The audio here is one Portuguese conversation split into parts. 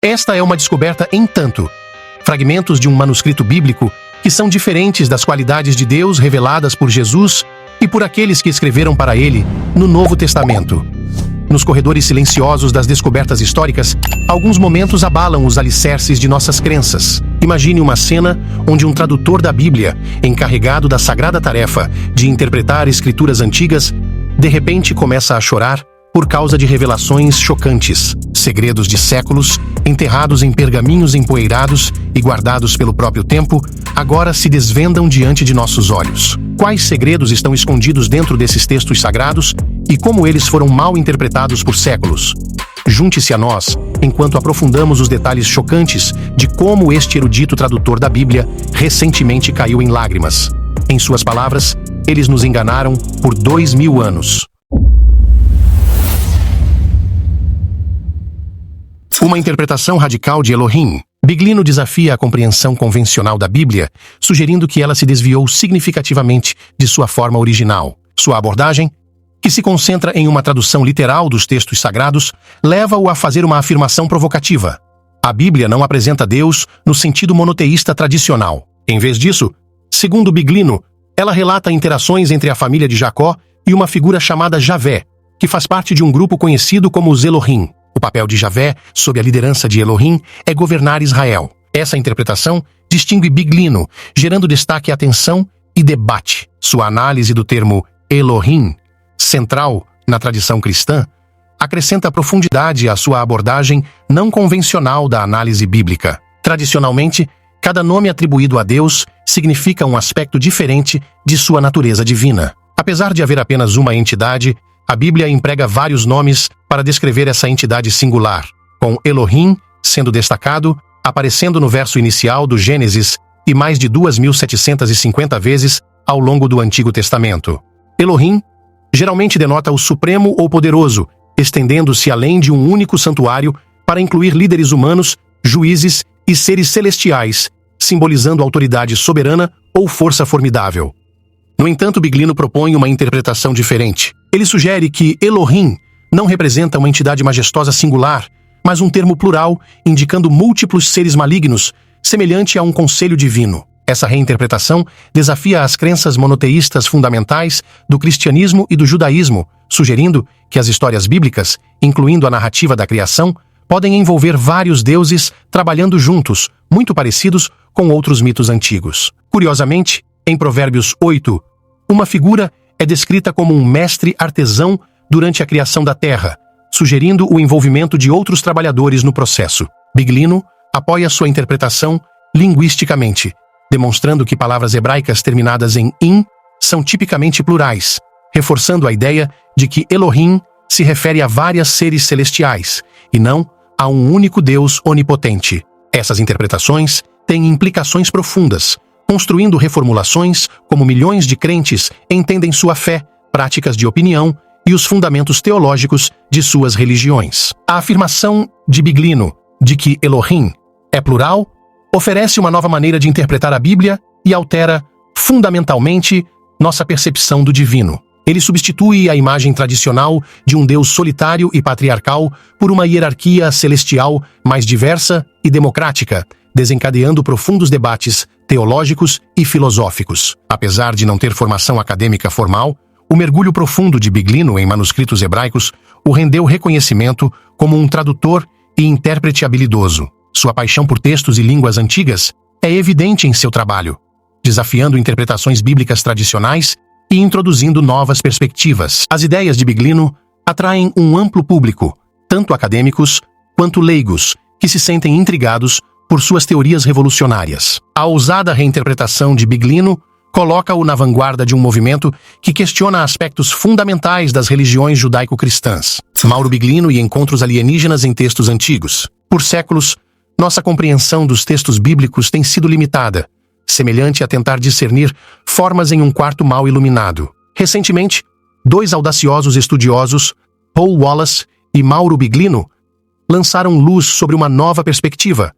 Esta é uma descoberta em tanto. Fragmentos de um manuscrito bíblico que são diferentes das qualidades de Deus reveladas por Jesus e por aqueles que escreveram para ele no Novo Testamento. Nos corredores silenciosos das descobertas históricas, alguns momentos abalam os alicerces de nossas crenças. Imagine uma cena onde um tradutor da Bíblia, encarregado da sagrada tarefa de interpretar escrituras antigas, de repente começa a chorar por causa de revelações chocantes, segredos de séculos, enterrados em pergaminhos empoeirados e guardados pelo próprio tempo, agora se desvendam diante de nossos olhos. Quais segredos estão escondidos dentro desses textos sagrados e como eles foram mal interpretados por séculos? Junte-se a nós, enquanto aprofundamos os detalhes chocantes de como este erudito tradutor da Bíblia recentemente caiu em lágrimas. Em suas palavras, eles nos enganaram por 2000 anos. Uma interpretação radical de Elohim. Biglino desafia a compreensão convencional da Bíblia, sugerindo que ela se desviou significativamente de sua forma original. Sua abordagem, que se concentra em uma tradução literal dos textos sagrados, leva-o a fazer uma afirmação provocativa. A Bíblia não apresenta Deus no sentido monoteísta tradicional. Em vez disso, segundo Biglino, ela relata interações entre a família de Jacó e uma figura chamada Javé, que faz parte de um grupo conhecido como os Elohim. O papel de Javé, sob a liderança de Elohim, é governar Israel. Essa interpretação distingue Biglino, gerando destaque à atenção e debate. Sua análise do termo Elohim, central na tradição cristã, acrescenta profundidade à sua abordagem não convencional da análise bíblica. Tradicionalmente, cada nome atribuído a Deus significa um aspecto diferente de sua natureza divina. Apesar de haver apenas uma entidade, a Bíblia emprega vários nomes para descrever essa entidade singular, com Elohim sendo destacado, aparecendo no verso inicial do Gênesis e mais de 2.750 vezes ao longo do Antigo Testamento. Elohim geralmente denota o Supremo ou Poderoso, estendendo-se além de um único santuário para incluir líderes humanos, juízes e seres celestiais, simbolizando autoridade soberana ou força formidável. No entanto, Biglino propõe uma interpretação diferente. Ele sugere que Elohim não representa uma entidade majestosa singular, mas um termo plural, indicando múltiplos seres malignos, semelhante a um conselho divino. Essa reinterpretação desafia as crenças monoteístas fundamentais do cristianismo e do judaísmo, sugerindo que as histórias bíblicas, incluindo a narrativa da criação, podem envolver vários deuses trabalhando juntos, muito parecidos com outros mitos antigos. Curiosamente, em Provérbios 8, uma figura é descrita como um mestre artesão durante a criação da terra, sugerindo o envolvimento de outros trabalhadores no processo. Biglino apoia sua interpretação linguisticamente, demonstrando que palavras hebraicas terminadas em in são tipicamente plurais, reforçando a ideia de que Elohim se refere a vários seres celestiais, e não a um único Deus onipotente. Essas interpretações têm implicações profundas, construindo reformulações como milhões de crentes entendem sua fé, práticas de opinião e os fundamentos teológicos de suas religiões. A afirmação de Biglino de que Elohim é plural oferece uma nova maneira de interpretar a Bíblia e altera, fundamentalmente, nossa percepção do divino. Ele substitui a imagem tradicional de um Deus solitário e patriarcal por uma hierarquia celestial mais diversa e democrática, desencadeando profundos debates teológicos e filosóficos. Apesar de não ter formação acadêmica formal, o mergulho profundo de Biglino em manuscritos hebraicos o rendeu reconhecimento como um tradutor e intérprete habilidoso. Sua paixão por textos e línguas antigas é evidente em seu trabalho, desafiando interpretações bíblicas tradicionais e introduzindo novas perspectivas. As ideias de Biglino atraem um amplo público, tanto acadêmicos quanto leigos, que se sentem intrigados por suas teorias revolucionárias. A ousada reinterpretação de Biglino coloca-o na vanguarda de um movimento que questiona aspectos fundamentais das religiões judaico-cristãs. Mauro Biglino e encontros alienígenas em textos antigos. Por séculos, nossa compreensão dos textos bíblicos tem sido limitada, semelhante a tentar discernir formas em um quarto mal iluminado. Recentemente, dois audaciosos estudiosos, Paul Wallace e Mauro Biglino, lançaram luz sobre uma nova perspectiva,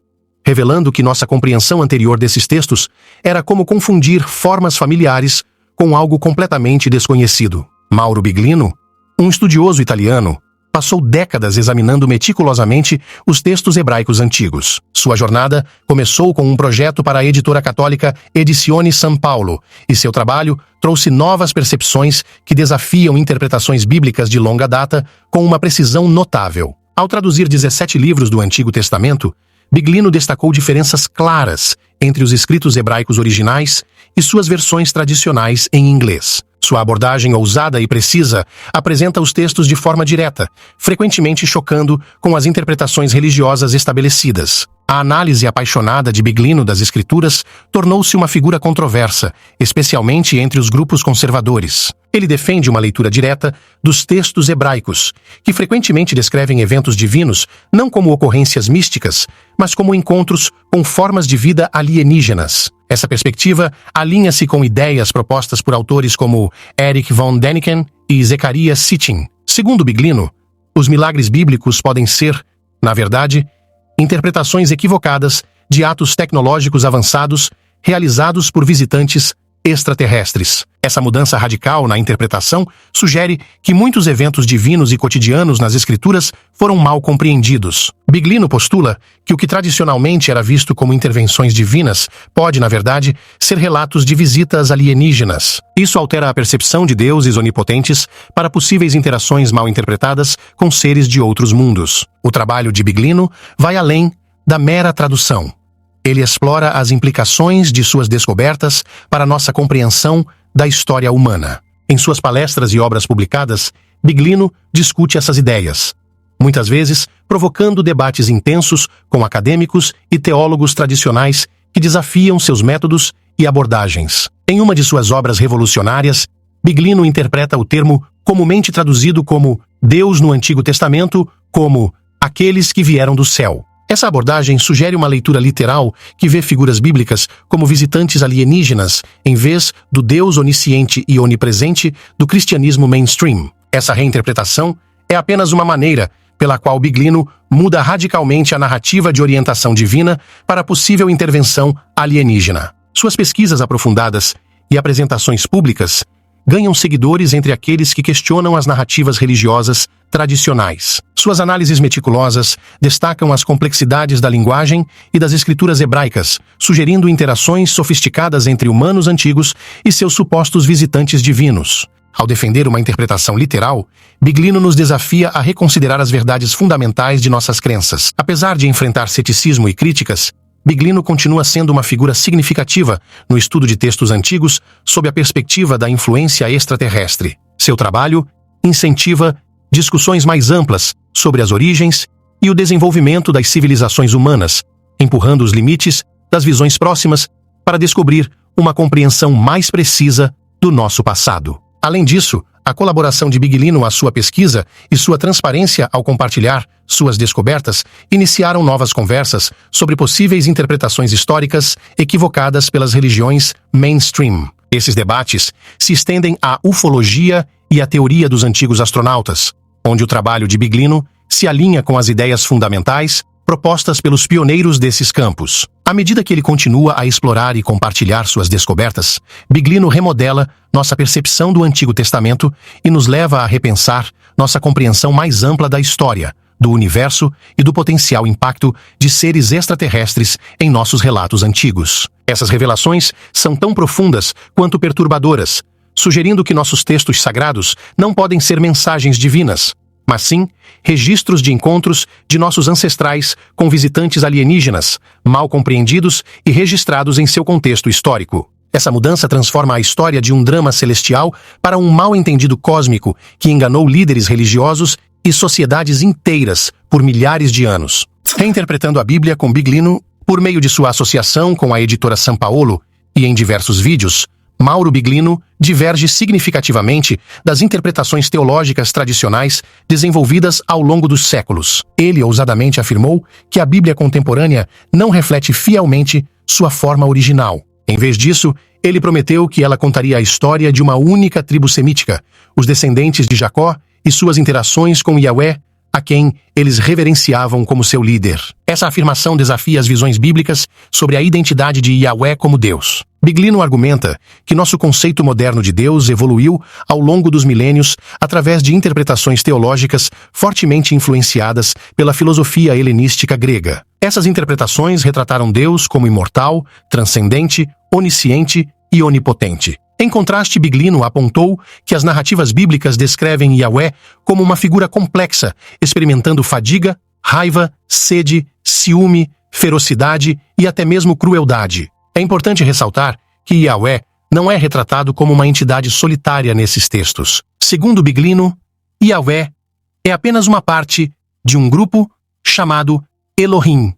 revelando que nossa compreensão anterior desses textos era como confundir formas familiares com algo completamente desconhecido. Mauro Biglino, um estudioso italiano, passou décadas examinando meticulosamente os textos hebraicos antigos. Sua jornada começou com um projeto para a editora católica Edizioni São Paulo, e seu trabalho trouxe novas percepções que desafiam interpretações bíblicas de longa data com uma precisão notável. Ao traduzir 17 livros do Antigo Testamento, Biglino destacou diferenças claras entre os escritos hebraicos originais e suas versões tradicionais em inglês. Sua abordagem ousada e precisa apresenta os textos de forma direta, frequentemente chocando com as interpretações religiosas estabelecidas. A análise apaixonada de Biglino das Escrituras tornou-se uma figura controversa, especialmente entre os grupos conservadores. Ele defende uma leitura direta dos textos hebraicos, que frequentemente descrevem eventos divinos não como ocorrências místicas, mas como encontros com formas de vida alienígenas. Essa perspectiva alinha-se com ideias propostas por autores como Erich von Däniken e Zecharia Sitchin. Segundo Biglino, os milagres bíblicos podem ser, na verdade, interpretações equivocadas de atos tecnológicos avançados realizados por visitantes extraterrestres. Essa mudança radical na interpretação sugere que muitos eventos divinos e cotidianos nas Escrituras foram mal compreendidos. Biglino postula que o que tradicionalmente era visto como intervenções divinas pode, na verdade, ser relatos de visitas alienígenas. Isso altera a percepção de deuses onipotentes para possíveis interações mal interpretadas com seres de outros mundos. O trabalho de Biglino vai além da mera tradução. Ele explora as implicações de suas descobertas para nossa compreensão da história humana. Em suas palestras e obras publicadas, Biglino discute essas ideias, muitas vezes provocando debates intensos com acadêmicos e teólogos tradicionais que desafiam seus métodos e abordagens. Em uma de suas obras revolucionárias, Biglino interpreta o termo comumente traduzido como Deus no Antigo Testamento como aqueles que vieram do céu. Essa abordagem sugere uma leitura literal que vê figuras bíblicas como visitantes alienígenas, em vez do Deus onisciente e onipresente do cristianismo mainstream. Essa reinterpretação é apenas uma maneira pela qual Biglino muda radicalmente a narrativa de orientação divina para possível intervenção alienígena. Suas pesquisas aprofundadas e apresentações públicas ganham seguidores entre aqueles que questionam as narrativas religiosas tradicionais. Suas análises meticulosas destacam as complexidades da linguagem e das escrituras hebraicas, sugerindo interações sofisticadas entre humanos antigos e seus supostos visitantes divinos. Ao defender uma interpretação literal, Biglino nos desafia a reconsiderar as verdades fundamentais de nossas crenças. Apesar de enfrentar ceticismo e críticas, Biglino continua sendo uma figura significativa no estudo de textos antigos sob a perspectiva da influência extraterrestre. Seu trabalho incentiva discussões mais amplas sobre as origens e o desenvolvimento das civilizações humanas, empurrando os limites das visões próximas para descobrir uma compreensão mais precisa do nosso passado. Além disso, a colaboração de Biglino à sua pesquisa e sua transparência ao compartilhar suas descobertas iniciaram novas conversas sobre possíveis interpretações históricas equivocadas pelas religiões mainstream. Esses debates se estendem à ufologia e à teoria dos antigos astronautas, onde o trabalho de Biglino se alinha com as ideias fundamentais propostas pelos pioneiros desses campos. À medida que ele continua a explorar e compartilhar suas descobertas, Biglino remodela nossa percepção do Antigo Testamento e nos leva a repensar nossa compreensão mais ampla da história, do universo e do potencial impacto de seres extraterrestres em nossos relatos antigos. Essas revelações são tão profundas quanto perturbadoras, sugerindo que nossos textos sagrados não podem ser mensagens divinas, mas sim registros de encontros de nossos ancestrais com visitantes alienígenas, mal compreendidos e registrados em seu contexto histórico. Essa mudança transforma a história de um drama celestial para um mal-entendido cósmico que enganou líderes religiosos e sociedades inteiras por milhares de anos. Reinterpretando a Bíblia com Biglino, por meio de sua associação com a editora São Paulo e em diversos vídeos, Mauro Biglino diverge significativamente das interpretações teológicas tradicionais desenvolvidas ao longo dos séculos. Ele ousadamente afirmou que a Bíblia contemporânea não reflete fielmente sua forma original. Em vez disso, ele prometeu que ela contaria a história de uma única tribo semítica, os descendentes de Jacó e suas interações com Yahvé, a quem eles reverenciavam como seu líder. Essa afirmação desafia as visões bíblicas sobre a identidade de Yahvé como Deus. Biglino argumenta que nosso conceito moderno de Deus evoluiu ao longo dos milênios através de interpretações teológicas fortemente influenciadas pela filosofia helenística grega. Essas interpretações retrataram Deus como imortal, transcendente, onisciente e onipotente. Em contraste, Biglino apontou que as narrativas bíblicas descrevem Yahweh como uma figura complexa, experimentando fadiga, raiva, sede, ciúme, ferocidade e até mesmo crueldade. É importante ressaltar que Yahweh não é retratado como uma entidade solitária nesses textos. Segundo Biglino, Yahweh é apenas uma parte de um grupo chamado Elohim,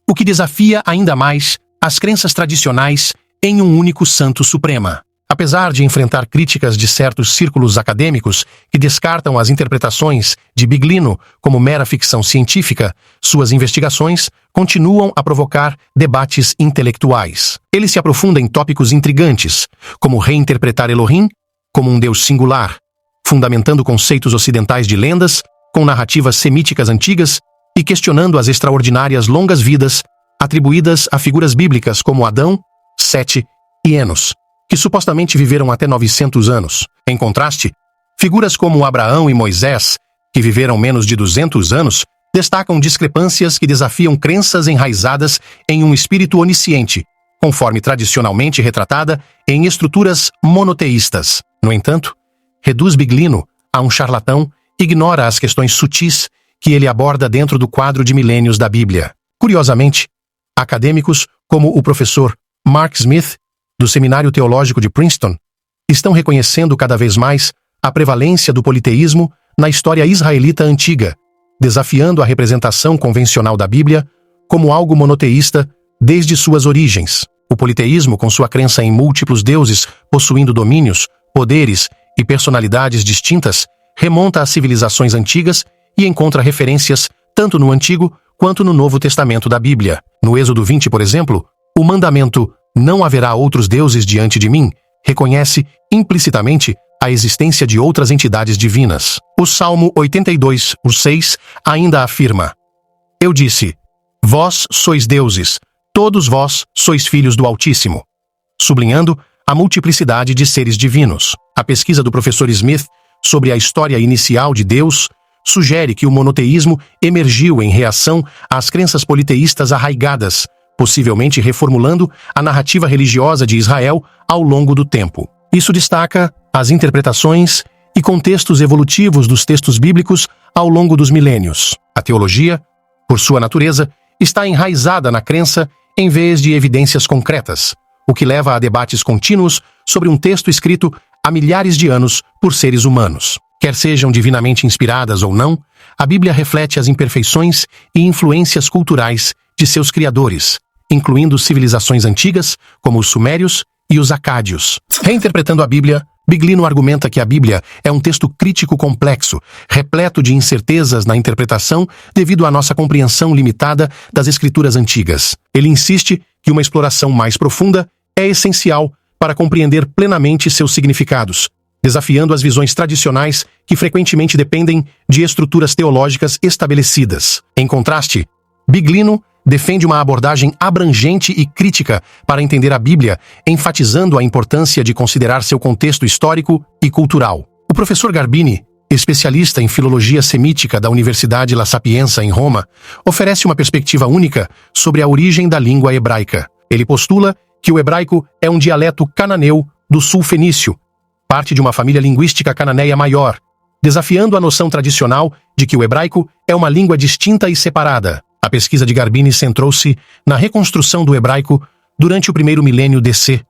o que desafia ainda mais as crenças tradicionais em um único santo suprema. Apesar de enfrentar críticas de certos círculos acadêmicos que descartam as interpretações de Biglino como mera ficção científica, suas investigações continuam a provocar debates intelectuais. Ele se aprofunda em tópicos intrigantes, como reinterpretar Elohim como um deus singular, fundamentando conceitos ocidentais de lendas com narrativas semíticas antigas e questionando as extraordinárias longas vidas atribuídas a figuras bíblicas como Adão, Sete e Enos, que supostamente viveram até 900 anos. Em contraste, figuras como Abraão e Moisés, que viveram menos de 200 anos, destacam discrepâncias que desafiam crenças enraizadas em um espírito onisciente, conforme tradicionalmente retratada em estruturas monoteístas. No entanto, reduz Biglino a um charlatão e ignora as questões sutis que ele aborda dentro do quadro de milênios da Bíblia. Curiosamente, acadêmicos como o professor Mark Smith, do Seminário Teológico de Princeton, estão reconhecendo cada vez mais a prevalência do politeísmo na história israelita antiga, desafiando a representação convencional da Bíblia como algo monoteísta desde suas origens. O politeísmo, com sua crença em múltiplos deuses possuindo domínios, poderes e personalidades distintas, remonta às civilizações antigas e encontra referências tanto no Antigo quanto no Novo Testamento da Bíblia. No Êxodo 20, por exemplo, o mandamento "Não haverá outros deuses diante de mim" reconhece implicitamente a existência de outras entidades divinas. O Salmo 82, o 6, ainda afirma: "Eu disse, vós sois deuses, todos vós sois filhos do Altíssimo", sublinhando a multiplicidade de seres divinos. A pesquisa do professor Smith sobre a história inicial de Deus sugere que o monoteísmo emergiu em reação às crenças politeístas arraigadas, possivelmente reformulando a narrativa religiosa de Israel ao longo do tempo. Isso destaca as interpretações e contextos evolutivos dos textos bíblicos ao longo dos milênios. A teologia, por sua natureza, está enraizada na crença em vez de evidências concretas, o que leva a debates contínuos sobre um texto escrito há milhares de anos por seres humanos. Quer sejam divinamente inspiradas ou não, a Bíblia reflete as imperfeições e influências culturais de seus criadores, incluindo civilizações antigas, como os sumérios e os acádios. Reinterpretando a Bíblia, Biglino argumenta que a Bíblia é um texto crítico complexo, repleto de incertezas na interpretação devido à nossa compreensão limitada das escrituras antigas. Ele insiste que uma exploração mais profunda é essencial para compreender plenamente seus significados, desafiando as visões tradicionais que frequentemente dependem de estruturas teológicas estabelecidas. Em contraste, Biglino defende uma abordagem abrangente e crítica para entender a Bíblia, enfatizando a importância de considerar seu contexto histórico e cultural. O professor Garbini, especialista em filologia semítica da Universidade La Sapienza, em Roma, oferece uma perspectiva única sobre a origem da língua hebraica. Ele postula que o hebraico é um dialeto cananeu do sul fenício, parte de uma família linguística cananeia maior, desafiando a noção tradicional de que o hebraico é uma língua distinta e separada. A pesquisa de Garbini centrou-se na reconstrução do hebraico durante o primeiro milênio DC,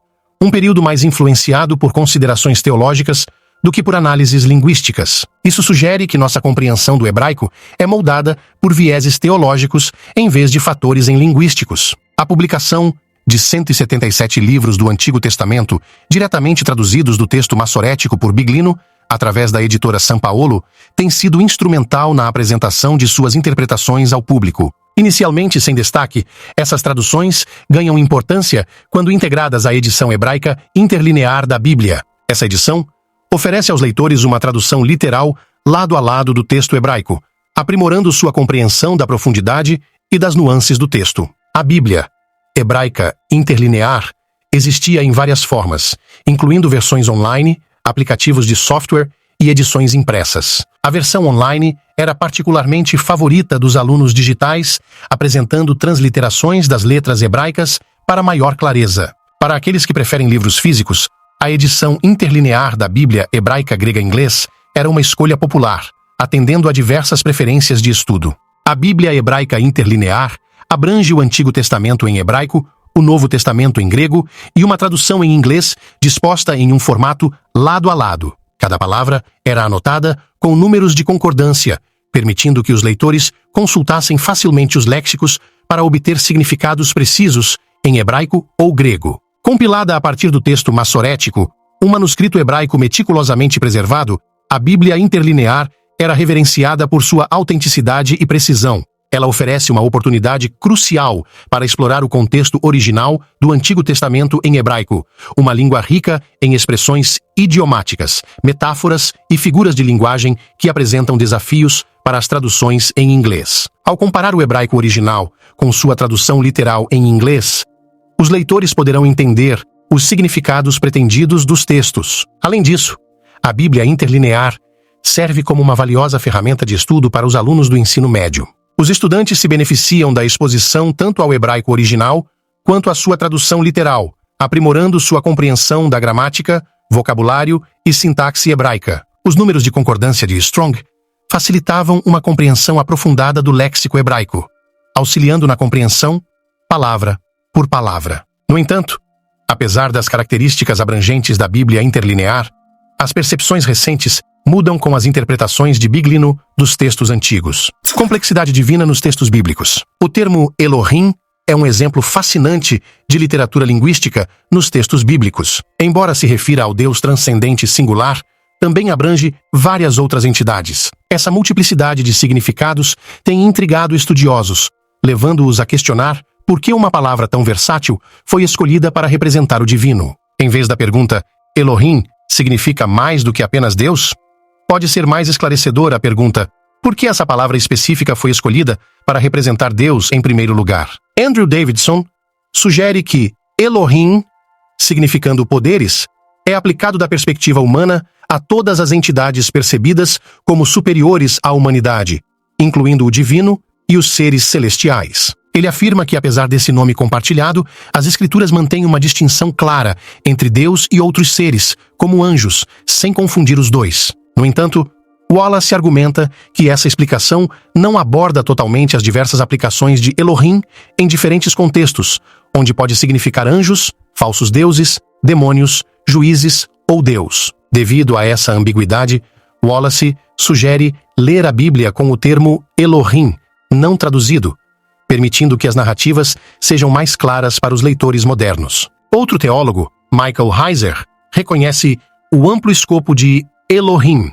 um período mais influenciado por considerações teológicas do que por análises linguísticas. Isso sugere que nossa compreensão do hebraico é moldada por vieses teológicos em vez de fatores linguísticos. A publicação de 177 livros do Antigo Testamento, diretamente traduzidos do texto massorético por Biglino, através da editora São Paulo, tem sido instrumental na apresentação de suas interpretações ao público. Inicialmente sem destaque, essas traduções ganham importância quando integradas à edição hebraica interlinear da Bíblia. Essa edição oferece aos leitores uma tradução literal lado a lado do texto hebraico, aprimorando sua compreensão da profundidade e das nuances do texto. A Bíblia hebraica interlinear existia em várias formas, incluindo versões online, aplicativos de software e edições impressas. A versão online era particularmente favorita dos alunos digitais, apresentando transliterações das letras hebraicas para maior clareza. Para aqueles que preferem livros físicos, a edição interlinear da Bíblia hebraica grega-inglês era uma escolha popular, atendendo a diversas preferências de estudo. A Bíblia hebraica interlinear abrange o Antigo Testamento em hebraico, o Novo Testamento em grego e uma tradução em inglês disposta em um formato lado a lado. Cada palavra era anotada com números de concordância, permitindo que os leitores consultassem facilmente os léxicos para obter significados precisos em hebraico ou grego. Compilada a partir do texto massorético, um manuscrito hebraico meticulosamente preservado, a Bíblia interlinear era reverenciada por sua autenticidade e precisão. Ela oferece uma oportunidade crucial para explorar o contexto original do Antigo Testamento em hebraico, uma língua rica em expressões idiomáticas, metáforas e figuras de linguagem que apresentam desafios para as traduções em inglês. Ao comparar o hebraico original com sua tradução literal em inglês, os leitores poderão entender os significados pretendidos dos textos. Além disso, a Bíblia interlinear serve como uma valiosa ferramenta de estudo para os alunos do ensino médio. Os estudantes se beneficiam da exposição tanto ao hebraico original quanto à sua tradução literal, aprimorando sua compreensão da gramática, vocabulário e sintaxe hebraica. Os números de concordância de Strong facilitavam uma compreensão aprofundada do léxico hebraico, auxiliando na compreensão palavra por palavra. No entanto, apesar das características abrangentes da Bíblia interlinear, as percepções recentes mudam com as interpretações de Biglino dos textos antigos. Complexidade divina nos textos bíblicos. O termo Elohim é um exemplo fascinante de literatura linguística nos textos bíblicos. Embora se refira ao Deus transcendente singular, também abrange várias outras entidades. Essa multiplicidade de significados tem intrigado estudiosos, levando-os a questionar por que uma palavra tão versátil foi escolhida para representar o divino. Em vez da pergunta, Elohim significa mais do que apenas Deus? Pode ser mais esclarecedora a pergunta, por que essa palavra específica foi escolhida para representar Deus em primeiro lugar? Andrew Davidson sugere que Elohim, significando poderes, é aplicado da perspectiva humana a todas as entidades percebidas como superiores à humanidade, incluindo o divino e os seres celestiais. Ele afirma que, apesar desse nome compartilhado, as Escrituras mantêm uma distinção clara entre Deus e outros seres, como anjos, sem confundir os dois. No entanto, Wallace argumenta que essa explicação não aborda totalmente as diversas aplicações de Elohim em diferentes contextos, onde pode significar anjos, falsos deuses, demônios, juízes ou Deus. Devido a essa ambiguidade, Wallace sugere ler a Bíblia com o termo Elohim, não traduzido, permitindo que as narrativas sejam mais claras para os leitores modernos. Outro teólogo, Michael Heiser, reconhece o amplo escopo de Elohim,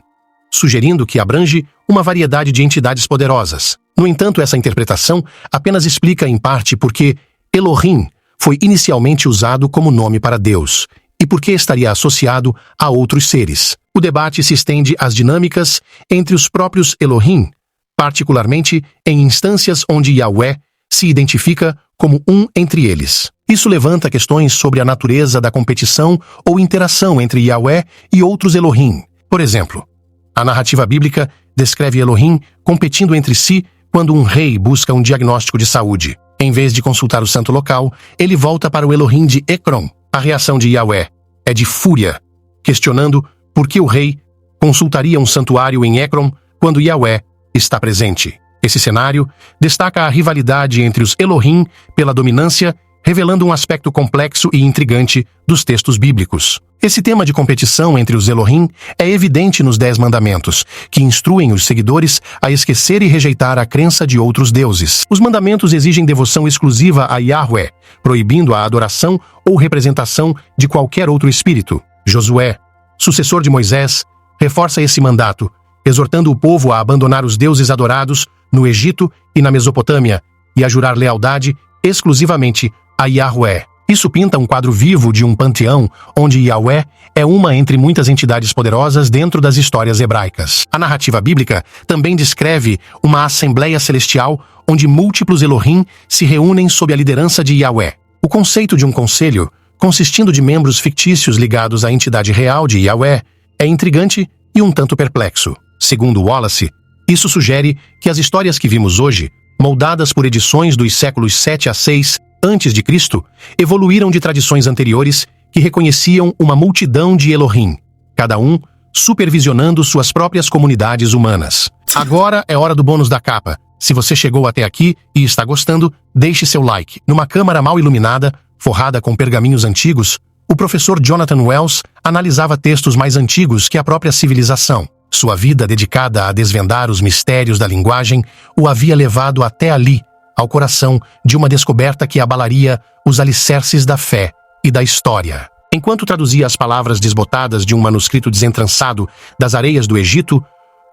sugerindo que abrange uma variedade de entidades poderosas. No entanto, essa interpretação apenas explica em parte por que Elohim foi inicialmente usado como nome para Deus e por que estaria associado a outros seres. O debate se estende às dinâmicas entre os próprios Elohim, particularmente em instâncias onde Yahweh se identifica como um entre eles. Isso levanta questões sobre a natureza da competição ou interação entre Yahweh e outros Elohim. Por exemplo, a narrativa bíblica descreve Elohim competindo entre si quando um rei busca um diagnóstico de saúde. Em vez de consultar o santo local, ele volta para o Elohim de Ekron. A reação de Yahweh é de fúria, questionando por que o rei consultaria um santuário em Ekron quando Yahweh está presente. Esse cenário destaca a rivalidade entre os Elohim pela dominância, revelando um aspecto complexo e intrigante dos textos bíblicos. Esse tema de competição entre os Elohim é evidente nos 10 mandamentos, que instruem os seguidores a esquecer e rejeitar a crença de outros deuses. Os mandamentos exigem devoção exclusiva a Yahweh, proibindo a adoração ou representação de qualquer outro espírito. Josué, sucessor de Moisés, reforça esse mandato, exortando o povo a abandonar os deuses adorados no Egito e na Mesopotâmia e a jurar lealdade exclusivamente a Yahweh. Isso pinta um quadro vivo de um panteão onde Yahweh é uma entre muitas entidades poderosas dentro das histórias hebraicas. A narrativa bíblica também descreve uma assembleia celestial onde múltiplos Elohim se reúnem sob a liderança de Yahweh. O conceito de um conselho consistindo de membros fictícios ligados à entidade real de Yahweh, é intrigante e um tanto perplexo. Segundo Wallace, isso sugere que as histórias que vimos hoje, moldadas por edições dos séculos 7 a 6 a.C., evoluíram de tradições anteriores que reconheciam uma multidão de Elohim, cada um supervisionando suas próprias comunidades humanas. Agora é hora do bônus da capa. Se você chegou até aqui e está gostando, deixe seu like. Numa câmara mal iluminada, forrada com pergaminhos antigos, o professor Jonathan Wells analisava textos mais antigos que a própria civilização. Sua vida dedicada a desvendar os mistérios da linguagem o havia levado até ali, ao coração de uma descoberta que abalaria os alicerces da fé e da história. Enquanto traduzia as palavras desbotadas de um manuscrito desentrançado das areias do Egito,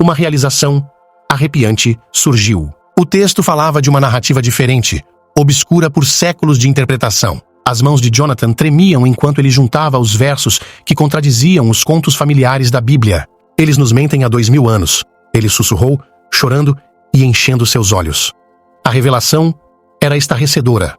uma realização arrepiante surgiu. O texto falava de uma narrativa diferente, obscura por séculos de interpretação. As mãos de Jonathan tremiam enquanto ele juntava os versos que contradiziam os contos familiares da Bíblia. Eles nos mentem há 2000 anos, ele sussurrou, chorando e enchendo seus olhos. A revelação era estarrecedora.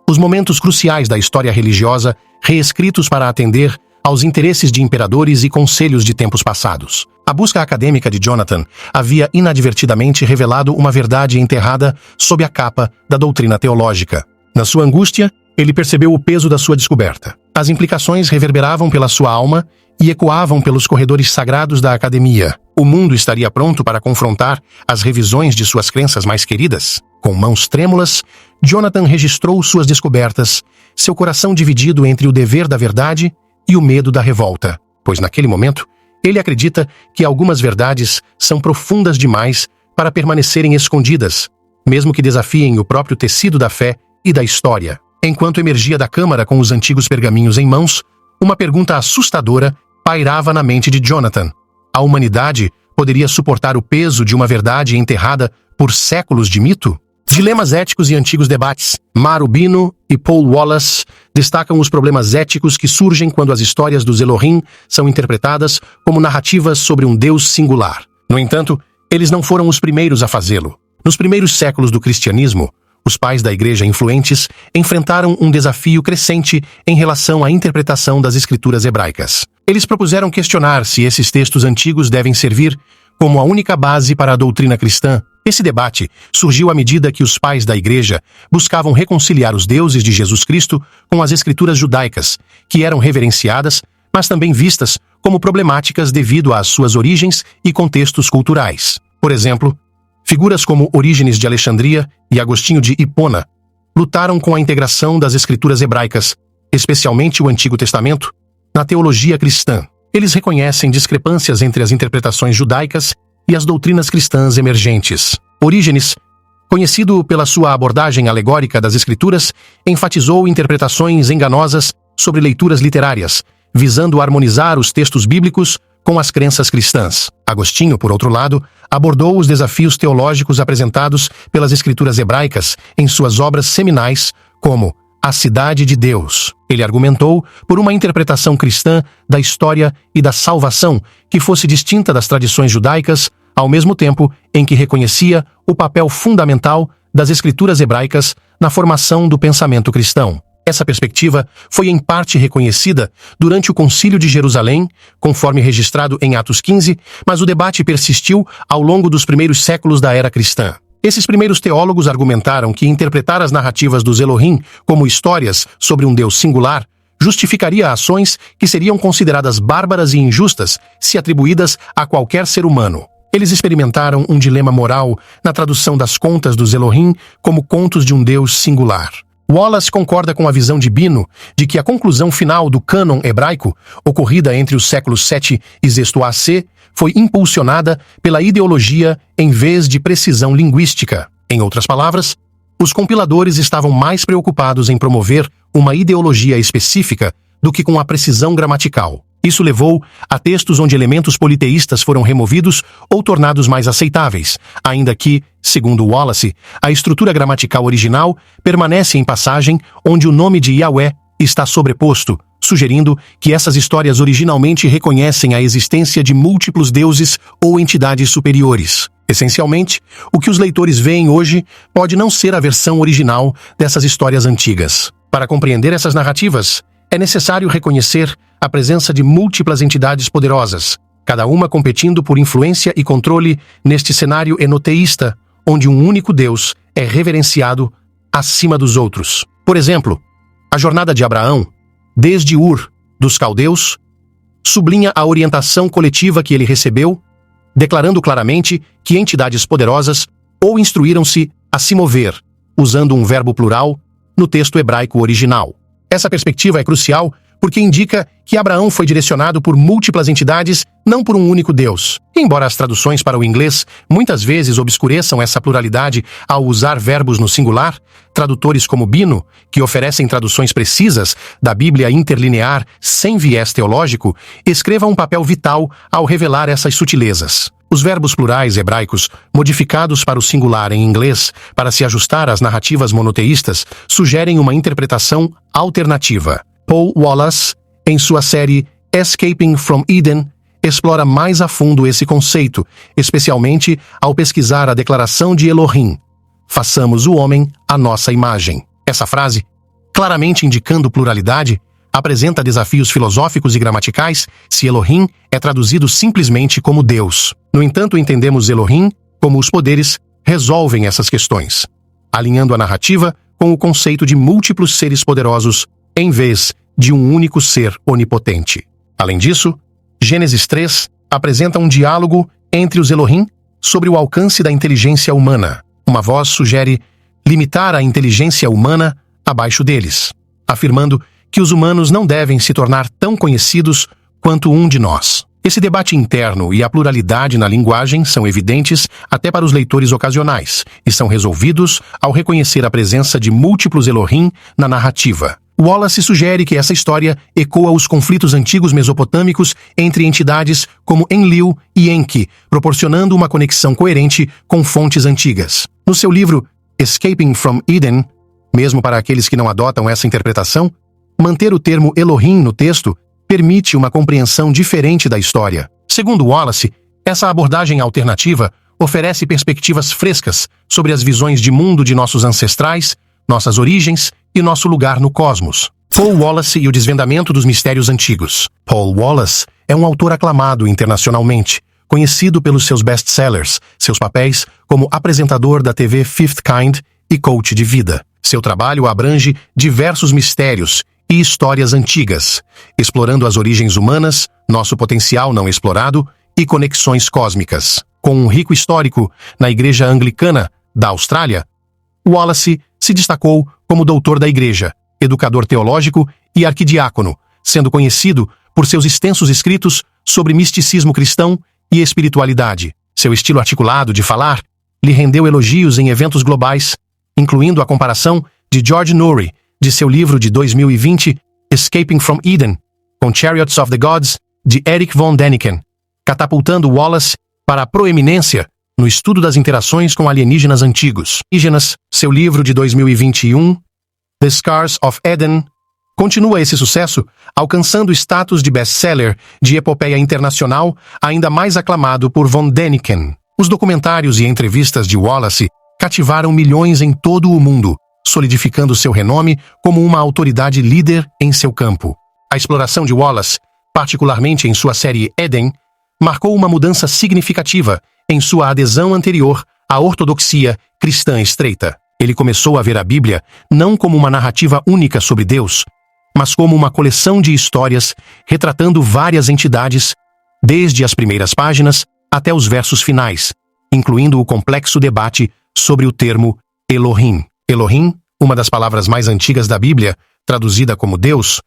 Os momentos cruciais da história religiosa, reescritos para atender aos interesses de imperadores e conselhos de tempos passados. A busca acadêmica de Jonathan havia inadvertidamente revelado uma verdade enterrada sob a capa da doutrina teológica. Na sua angústia, ele percebeu o peso da sua descoberta. As implicações reverberavam pela sua alma e ecoavam pelos corredores sagrados da academia. O mundo estaria pronto para confrontar as revisões de suas crenças mais queridas? Com mãos trêmulas, Jonathan registrou suas descobertas, seu coração dividido entre o dever da verdade e o medo da revolta, pois naquele momento, ele acredita que algumas verdades são profundas demais para permanecerem escondidas, mesmo que desafiem o próprio tecido da fé e da história. Enquanto emergia da câmara com os antigos pergaminhos em mãos, uma pergunta assustadora pairava na mente de Jonathan. A humanidade poderia suportar o peso de uma verdade enterrada por séculos de mito? Dilemas éticos e antigos debates. Marubino e Paul Wallace destacam os problemas éticos que surgem quando as histórias dos Elohim são interpretadas como narrativas sobre um Deus singular. No entanto, eles não foram os primeiros a fazê-lo. Nos primeiros séculos do cristianismo, os pais da igreja influentes enfrentaram um desafio crescente em relação à interpretação das escrituras hebraicas. Eles propuseram questionar se esses textos antigos devem servir como a única base para a doutrina cristã. Esse debate surgiu à medida que os pais da igreja buscavam reconciliar os deuses de Jesus Cristo com as escrituras judaicas, que eram reverenciadas, mas também vistas como problemáticas devido às suas origens e contextos culturais. Por exemplo, figuras como Orígenes de Alexandria e Agostinho de Hipona lutaram com a integração das escrituras hebraicas, especialmente o Antigo Testamento, na teologia cristã. Eles reconhecem discrepâncias entre as interpretações judaicas e as doutrinas cristãs emergentes. Orígenes, conhecido pela sua abordagem alegórica das escrituras, enfatizou interpretações enganosas sobre leituras literárias, visando harmonizar os textos bíblicos com as crenças cristãs. Agostinho, por outro lado, abordou os desafios teológicos apresentados pelas escrituras hebraicas em suas obras seminais, como A Cidade de Deus. Ele argumentou por uma interpretação cristã da história e da salvação que fosse distinta das tradições judaicas, ao mesmo tempo em que reconhecia o papel fundamental das escrituras hebraicas na formação do pensamento cristão. Essa perspectiva foi em parte reconhecida durante o Concílio de Jerusalém, conforme registrado em Atos 15, mas o debate persistiu ao longo dos primeiros séculos da era cristã. Esses primeiros teólogos argumentaram que interpretar as narrativas dos Elohim como histórias sobre um Deus singular justificaria ações que seriam consideradas bárbaras e injustas se atribuídas a qualquer ser humano. Eles experimentaram um dilema moral na tradução das contas dos Elohim como contos de um Deus singular. Wallace concorda com a visão de Bino de que a conclusão final do cânon hebraico, ocorrida entre os séculos 7 e 6 AC, foi impulsionada pela ideologia em vez de precisão linguística. Em outras palavras, os compiladores estavam mais preocupados em promover uma ideologia específica do que com a precisão gramatical. Isso levou a textos onde elementos politeístas foram removidos ou tornados mais aceitáveis, ainda que, segundo Wallace, a estrutura gramatical original permanece em passagem onde o nome de Yahweh está sobreposto, sugerindo que essas histórias originalmente reconhecem a existência de múltiplos deuses ou entidades superiores. Essencialmente, o que os leitores veem hoje pode não ser a versão original dessas histórias antigas. Para compreender essas narrativas, É necessário reconhecer a presença de múltiplas entidades poderosas, cada uma competindo por influência e controle neste cenário enoteísta, onde um único Deus é reverenciado acima dos outros. Por exemplo, a jornada de Abraão, desde Ur, dos Caldeus, sublinha a orientação coletiva que ele recebeu, declarando claramente que entidades poderosas ou instruíram-se a se mover, usando um verbo plural, no texto hebraico original. Essa perspectiva é crucial porque indica que Abraão foi direcionado por múltiplas entidades, não por um único Deus. Embora as traduções para o inglês muitas vezes obscureçam essa pluralidade ao usar verbos no singular, tradutores como Bino, que oferecem traduções precisas da Bíblia interlinear sem viés teológico, escrevam um papel vital ao revelar essas sutilezas. Os verbos plurais hebraicos, modificados para o singular em inglês para se ajustar às narrativas monoteístas, sugerem uma interpretação alternativa. Paul Wallace, em sua série Escaping from Eden, explora mais a fundo esse conceito, especialmente ao pesquisar a declaração de Elohim: "Façamos o homem à nossa imagem". Essa frase, claramente indicando pluralidade, apresenta desafios filosóficos e gramaticais se Elohim é traduzido simplesmente como Deus. No entanto, entendemos Elohim como os poderes resolvem essas questões, alinhando a narrativa com o conceito de múltiplos seres poderosos em vez de um único ser onipotente. Além disso, Gênesis 3 apresenta um diálogo entre os Elohim sobre o alcance da inteligência humana. Uma voz sugere limitar a inteligência humana abaixo deles, afirmando que os humanos não devem se tornar tão conhecidos quanto um de nós. Esse debate interno e a pluralidade na linguagem são evidentes até para os leitores ocasionais e são resolvidos ao reconhecer a presença de múltiplos Elohim na narrativa. Wallace sugere que essa história ecoa os conflitos antigos mesopotâmicos entre entidades como Enlil e Enki, proporcionando uma conexão coerente com fontes antigas. No seu livro Escaping from Eden, mesmo para aqueles que não adotam essa interpretação, manter o termo Elohim no texto permite uma compreensão diferente da história. Segundo Wallace, essa abordagem alternativa oferece perspectivas frescas sobre as visões de mundo de nossos ancestrais, nossas origens e nosso lugar no cosmos. Paul Wallace e o desvendamento dos mistérios antigos. Paul Wallace é um autor aclamado internacionalmente, conhecido pelos seus best-sellers, seus papéis como apresentador da TV Fifth Kind e coach de vida. Seu trabalho abrange diversos mistérios e histórias antigas, explorando as origens humanas, nosso potencial não explorado e conexões cósmicas. Com um rico histórico na Igreja Anglicana da Austrália, Wallace se destacou como doutor da Igreja, educador teológico e arquidiácono, sendo conhecido por seus extensos escritos sobre misticismo cristão e espiritualidade. Seu estilo articulado de falar lhe rendeu elogios em eventos globais, incluindo a comparação de George Noory, de seu livro de 2020, Escaping from Eden, com Chariots of the Gods, de Eric von Däniken, catapultando Wallace para a proeminência no estudo das interações com alienígenas antigos. Seu livro de 2021, The Scars of Eden, continua esse sucesso, alcançando o status de best-seller de epopeia internacional, ainda mais aclamado por von Däniken. Os documentários e entrevistas de Wallace cativaram milhões em todo o mundo, solidificando seu renome como uma autoridade líder em seu campo. A exploração de Wallace, particularmente em sua série Eden, marcou uma mudança significativa em sua adesão anterior à ortodoxia cristã estreita. Ele começou a ver a Bíblia não como uma narrativa única sobre Deus, mas como uma coleção de histórias retratando várias entidades, desde as primeiras páginas até os versos finais, incluindo o complexo debate sobre o termo Elohim. Elohim, uma das palavras mais antigas da Bíblia, traduzida como Deus,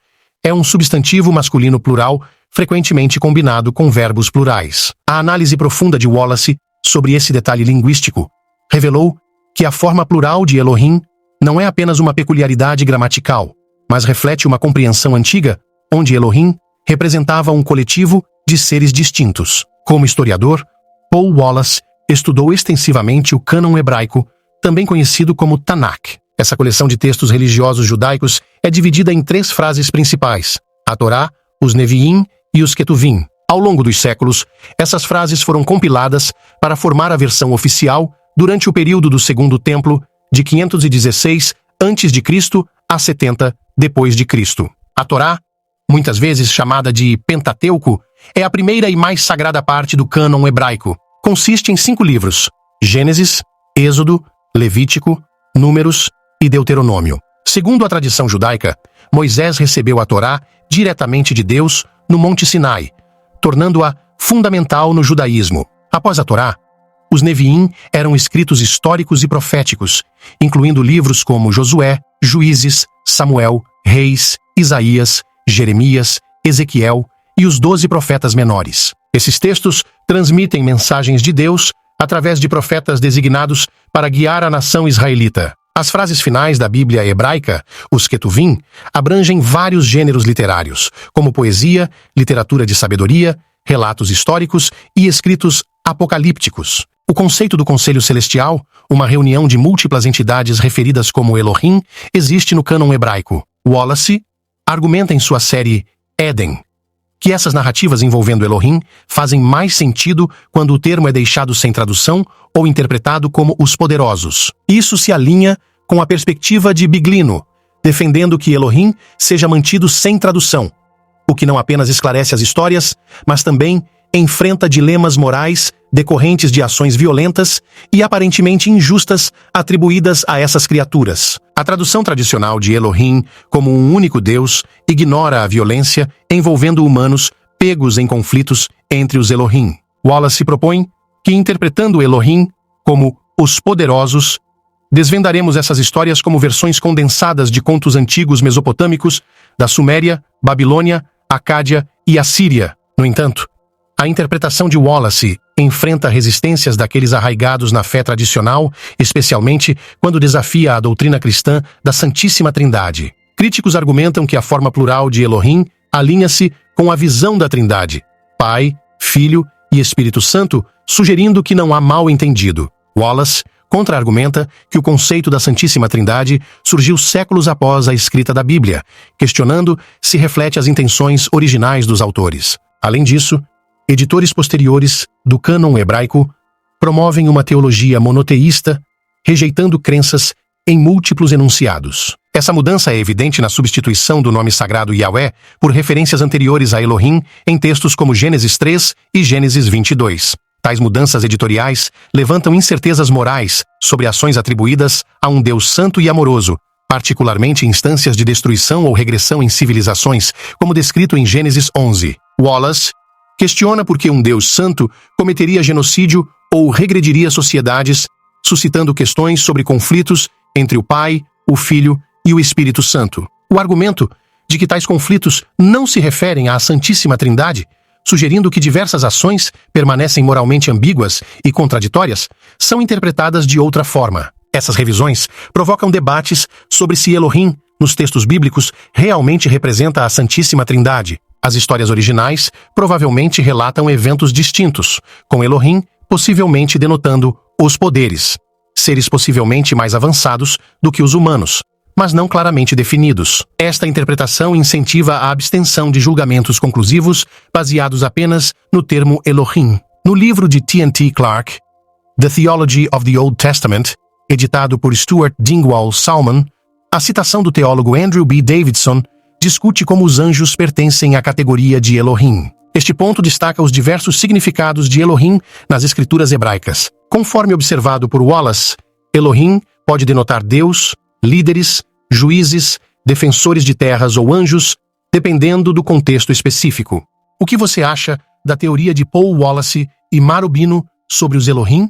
é um substantivo masculino plural frequentemente combinado com verbos plurais. A análise profunda de Wallace sobre esse detalhe linguístico revelou que a forma plural de Elohim não é apenas uma peculiaridade gramatical, mas reflete uma compreensão antiga, onde Elohim representava um coletivo de seres distintos. Como historiador, Paul Wallace estudou extensivamente o cânon hebraico, também conhecido como Tanakh. Essa coleção de textos religiosos judaicos é dividida em 3 frases principais: a Torá, os Neviim e os Ketuvim. Ao longo dos séculos, essas frases foram compiladas para formar a versão oficial durante o período do Segundo Templo, de 516 a.C. a 70 d.C. A Torá, muitas vezes chamada de Pentateuco, é a primeira e mais sagrada parte do cânon hebraico. Consiste em 5 livros: Gênesis, Êxodo, Levítico, Números e Deuteronômio. Segundo a tradição judaica, Moisés recebeu a Torá diretamente de Deus no Monte Sinai, tornando-a fundamental no judaísmo. Após a Torá, os Neviim eram escritos históricos e proféticos, incluindo livros como Josué, Juízes, Samuel, Reis, Isaías, Jeremias, Ezequiel e os 12 profetas menores. Esses textos transmitem mensagens de Deus através de profetas designados para guiar a nação israelita. As frases finais da Bíblia hebraica, os Ketuvim, abrangem vários gêneros literários, como poesia, literatura de sabedoria, relatos históricos e escritos apocalípticos. O conceito do Conselho Celestial, uma reunião de múltiplas entidades referidas como Elohim, existe no cânon hebraico. Wallace argumenta em sua série Éden que essas narrativas envolvendo Elohim fazem mais sentido quando o termo é deixado sem tradução ou interpretado como os poderosos. Isso se alinha com a perspectiva de Biglino, defendendo que Elohim seja mantido sem tradução, o que não apenas esclarece as histórias, mas também enfrenta dilemas morais decorrentes de ações violentas e aparentemente injustas atribuídas a essas criaturas. A tradução tradicional de Elohim como um único Deus ignora a violência envolvendo humanos pegos em conflitos entre os Elohim. Wallace propõe que, interpretando Elohim como os poderosos, desvendaremos essas histórias como versões condensadas de contos antigos mesopotâmicos da Suméria, Babilônia, Acádia e Assíria. No entanto, a interpretação de Wallace enfrenta resistências daqueles arraigados na fé tradicional, especialmente quando desafia a doutrina cristã da Santíssima Trindade. Críticos argumentam que a forma plural de Elohim alinha-se com a visão da Trindade, Pai, Filho e Espírito Santo, sugerindo que não há mal-entendido. Wallace contra-argumenta que o conceito da Santíssima Trindade surgiu séculos após a escrita da Bíblia, questionando se reflete as intenções originais dos autores. Além disso, editores posteriores do cânon hebraico promovem uma teologia monoteísta, rejeitando crenças em múltiplos enunciados. Essa mudança é evidente na substituição do nome sagrado Yahweh por referências anteriores a Elohim em textos como Gênesis 3 e Gênesis 22. Tais mudanças editoriais levantam incertezas morais sobre ações atribuídas a um Deus santo e amoroso, particularmente em instâncias de destruição ou regressão em civilizações, como descrito em Gênesis 11. Wallace questiona por que um Deus santo cometeria genocídio ou regrediria sociedades, suscitando questões sobre conflitos entre o Pai, o Filho e o Espírito Santo. O argumento de que tais conflitos não se referem à Santíssima Trindade, sugerindo que diversas ações permanecem moralmente ambíguas e contraditórias, são interpretadas de outra forma. Essas revisões provocam debates sobre se Elohim, nos textos bíblicos, realmente representa a Santíssima Trindade. As histórias originais provavelmente relatam eventos distintos, com Elohim possivelmente denotando os poderes, seres possivelmente mais avançados do que os humanos, mas não claramente definidos. Esta interpretação incentiva a abstenção de julgamentos conclusivos baseados apenas no termo Elohim. No livro de T.N.T. Clark, The Theology of the Old Testament, editado por Stuart Dingwall Salmon, a citação do teólogo Andrew B. Davidson discute como os anjos pertencem à categoria de Elohim. Este ponto destaca os diversos significados de Elohim nas escrituras hebraicas. Conforme observado por Wallace, Elohim pode denotar Deus, líderes, juízes, defensores de terras ou anjos, dependendo do contexto específico. O que você acha da teoria de Paul Wallace e Marubino sobre os Elohim?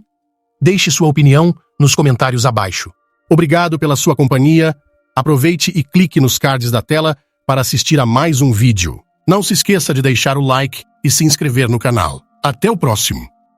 Deixe sua opinião nos comentários abaixo. Obrigado pela sua companhia. Aproveite e clique nos cards da tela para assistir a mais um vídeo. Não se esqueça de deixar o like e se inscrever no canal. Até o próximo!